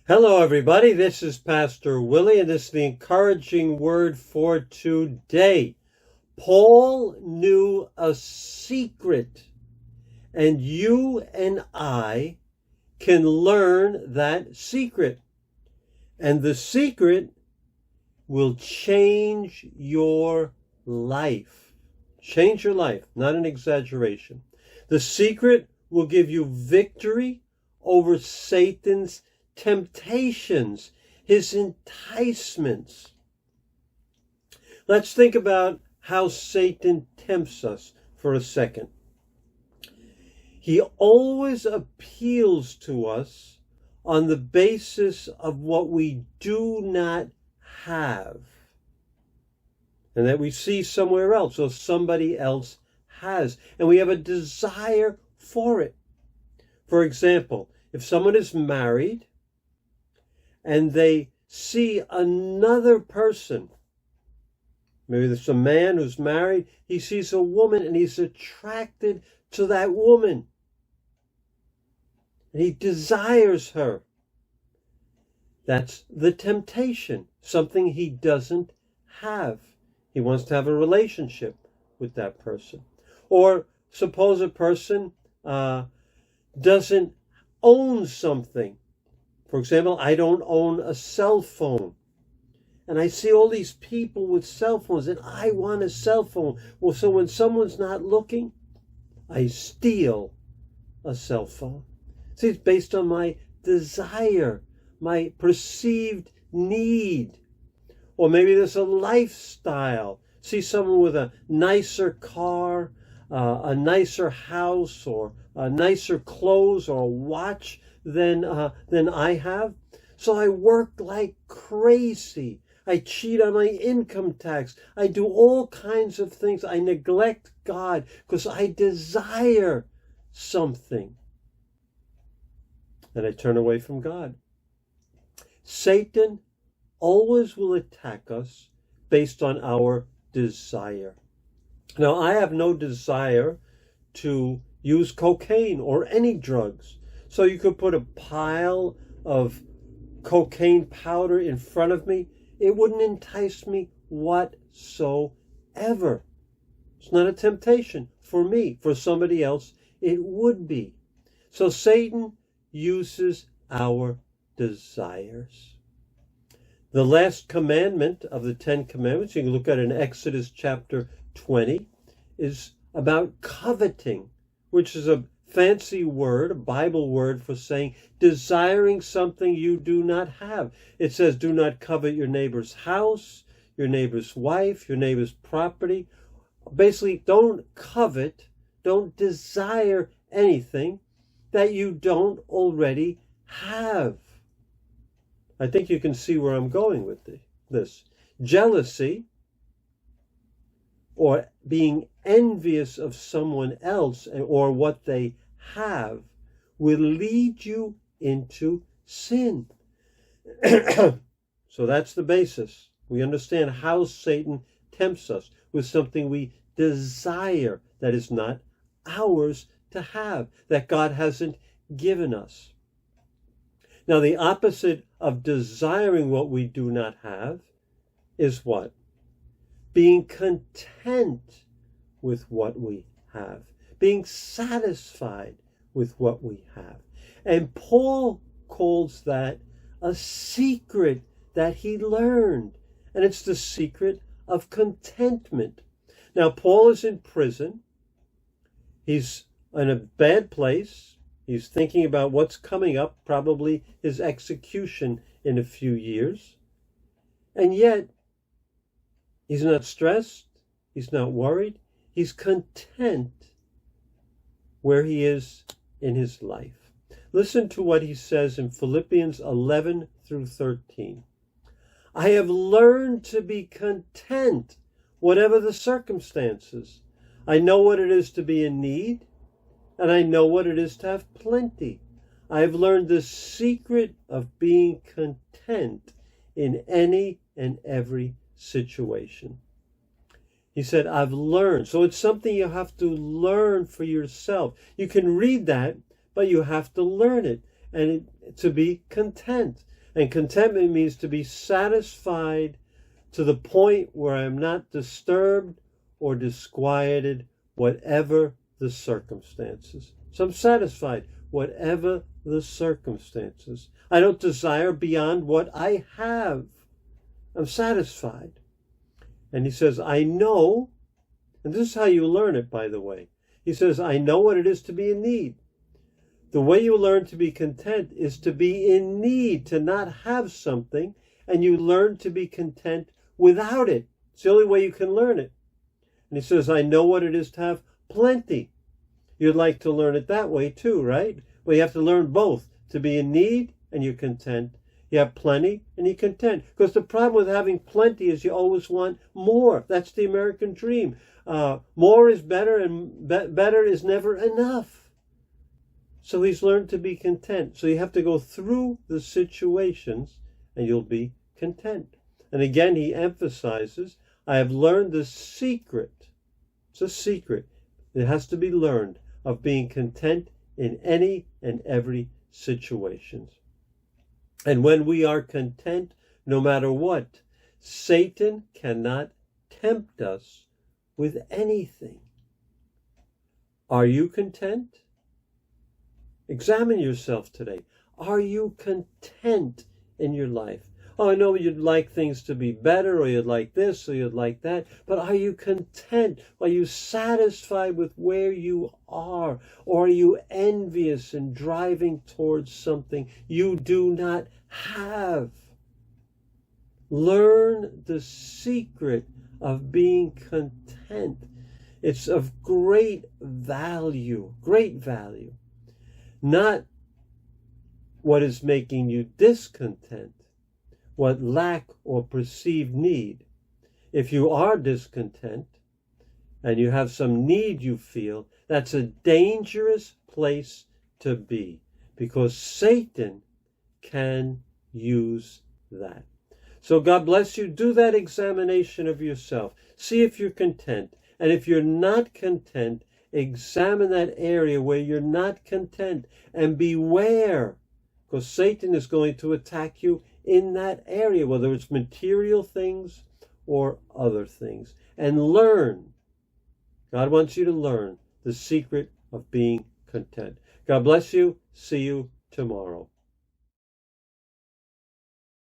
Hello, everybody. This is Pastor Willie, and this is the encouraging word for today. Paul knew a secret, and you and I can learn that secret. And the secret will change your life. Change your life, not an exaggeration. The secret will give you victory over Satan's temptations, his enticements. Let's think about how Satan tempts us for a second. He always appeals to us on the basis of what we do not have, and that we see somewhere else or somebody else has, and we have a desire for it. For example, if someone is married and they see another person, maybe there's a man who's married, he sees a woman and he's attracted to that woman. And he desires her. That's the temptation, something he doesn't have. He wants to have a relationship with that person. Or suppose a person doesn't own something. For example, I don't own a cell phone. And I see all these people with cell phones and I want a cell phone. Well, so when someone's not looking, I steal a cell phone. See, it's based on my desire, my perceived need. Or maybe there's a lifestyle. See someone with a nicer car, a nicer house, or nicer clothes, or a watch than I have. So I work like crazy. I cheat on my income tax. I do all kinds of things. I neglect God because I desire something. And I turn away from God. Satan always will attack us based on our desire. Now, I have no desire to use cocaine or any drugs. So you could put a pile of cocaine powder in front of me. It wouldn't entice me whatsoever. It's not a temptation for me. For somebody else, it would be. So Satan uses our desires. The last commandment of the 10 Commandments, you can look at in Exodus chapter 20, is about coveting, which is a fancy word, a Bible word for saying desiring something you do not have. It says, do not covet your neighbor's house, your neighbor's wife, your neighbor's property. Basically, don't covet, don't desire anything that you don't already have. I think you can see where I'm going with this. Jealousy, or being envious of someone else or what they have, will lead you into sin. So that's the basis. We understand how Satan tempts us with something we desire that is not ours to have, that God hasn't given us. Now, the opposite of desiring what we do not have is what? Being content with what we have. Being satisfied with what we have. And Paul calls that a secret that he learned. And it's the secret of contentment. Now, Paul is in prison. He's in a bad place. He's thinking about what's coming up, probably his execution in a few years. And yet, he's not stressed. He's not worried. He's content where he is in his life. Listen to what he says in Philippians 11 through 13. I have learned to be content, whatever the circumstances. I know what it is to be in need, and I know what it is to have plenty. I have learned the secret of being content in any and every situation. He said, I've learned. So it's something you have to learn for yourself. You can read that, but you have to learn it and to be content. And contentment means to be satisfied to the point where I am not disturbed or disquieted, whatever the circumstances. So I'm satisfied, whatever the circumstances. I don't desire beyond what I have. I'm satisfied. And he says, I know, and this is how you learn it, by the way. He says, I know what it is to be in need. The way you learn to be content is to be in need, to not have something, and you learn to be content without it. It's the only way you can learn it. And he says, I know what it is to have plenty. You'd like to learn it that way too, right? Well, you have to learn both, to be in need and you're content. You have plenty and you're content. Because the problem with having plenty is you always want more. That's the American dream. More is better, and better is never enough. So he's learned to be content. So you have to go through the situations and you'll be content. And again, he emphasizes, I have learned the secret. It's a secret. It has to be learned, of being content in any and every situation. And when we are content, no matter what, Satan cannot tempt us with anything. Are you content? Examine yourself today. Are you content in your life? Oh, I know you'd like things to be better, or you'd like this, or you'd like that, but are you content? Are you satisfied with where you are? Or are you envious and driving towards something you do not have? Learn the secret of being content. It's of great value, not what is making you discontent, what lack or perceived need. If you are discontent and you have some need you feel, that's a dangerous place to be, because Satan can use that. So God bless you. Do that examination of yourself. See if you're content. And if you're not content, examine that area where you're not content and beware, because Satan is going to attack you in that area, whether it's material things or other things. And learn. God wants you to learn the secret of being content. God bless you. See you tomorrow.